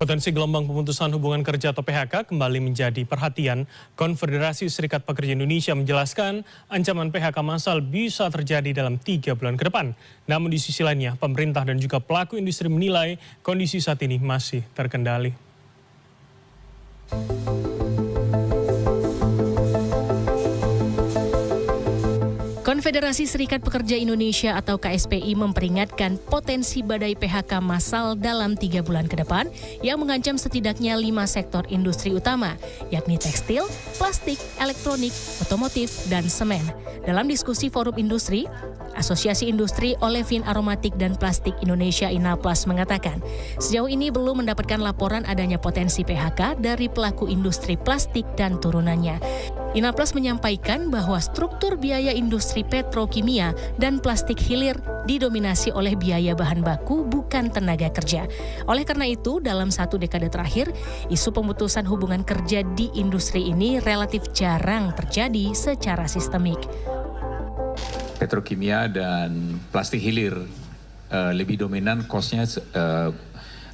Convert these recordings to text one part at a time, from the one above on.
Potensi gelombang pemutusan hubungan kerja atau PHK kembali menjadi perhatian. Konfederasi Serikat Pekerja Indonesia menjelaskan ancaman PHK massal bisa terjadi dalam 3 bulan ke depan. Namun di sisi lainnya, pemerintah dan juga pelaku industri menilai kondisi saat ini masih terkendali. Konfederasi Serikat Pekerja Indonesia atau KSPI memperingatkan potensi badai PHK massal dalam 3 bulan ke depan yang mengancam setidaknya 5 sektor industri utama, yakni tekstil, plastik, elektronik, otomotif, dan semen. Dalam diskusi forum industri, Asosiasi Industri Olefin Aromatik dan Plastik Indonesia INAPLAS mengatakan, sejauh ini belum mendapatkan laporan adanya potensi PHK dari pelaku industri plastik dan turunannya. INAPLAS menyampaikan bahwa struktur biaya industri petrokimia dan plastik hilir didominasi oleh biaya bahan baku bukan tenaga kerja. Oleh karena itu, dalam 1 dekade terakhir, isu pemutusan hubungan kerja di industri ini relatif jarang terjadi secara sistemik. Petrokimia dan plastik hilir lebih dominan cost-nya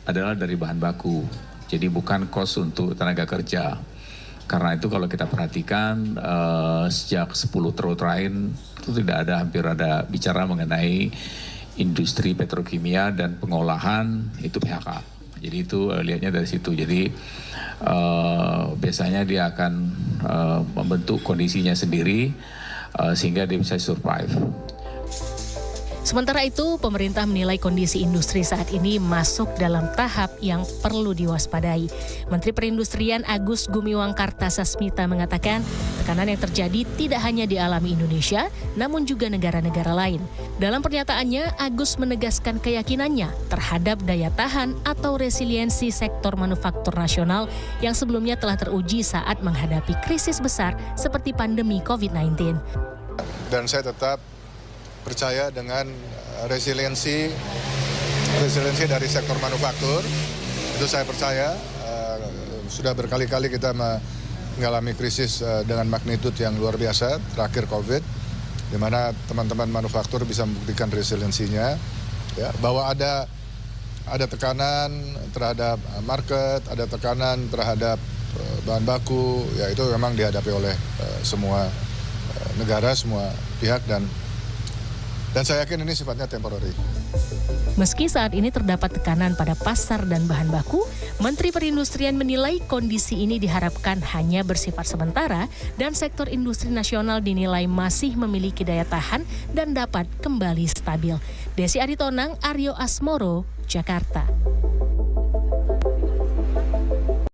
adalah dari bahan baku, jadi bukan cost untuk tenaga kerja. Karena itu kalau kita perhatikan sejak 10 tahun terakhir itu hampir ada bicara mengenai industri petrokimia dan pengolahan itu PHK. Jadi itu lihatnya dari situ. Jadi biasanya dia akan membentuk kondisinya sendiri sehingga dia bisa survive. Sementara itu, pemerintah menilai kondisi industri saat ini masuk dalam tahap yang perlu diwaspadai. Menteri Perindustrian Agus Gumiwang Kartasasmita mengatakan, tekanan yang terjadi tidak hanya dialami Indonesia, namun juga negara-negara lain. Dalam pernyataannya, Agus menegaskan keyakinannya terhadap daya tahan atau resiliensi sektor manufaktur nasional yang sebelumnya telah teruji saat menghadapi krisis besar seperti pandemi COVID-19. Dan saya tetap percaya dengan resiliensi dari sektor manufaktur. Itu saya percaya. Sudah berkali-kali kita mengalami krisis dengan magnitud yang luar biasa, terakhir COVID, di mana teman-teman manufaktur bisa membuktikan resiliensinya, ya, bahwa ada tekanan terhadap market, ada tekanan terhadap bahan baku, ya itu memang dihadapi oleh semua negara, semua pihak, dan saya yakin ini sifatnya temporary. Meski saat ini terdapat tekanan pada pasar dan bahan baku, Menteri Perindustrian menilai kondisi ini diharapkan hanya bersifat sementara dan sektor industri nasional dinilai masih memiliki daya tahan dan dapat kembali stabil. Desi Aritonang, Aryo Asmoro, Jakarta.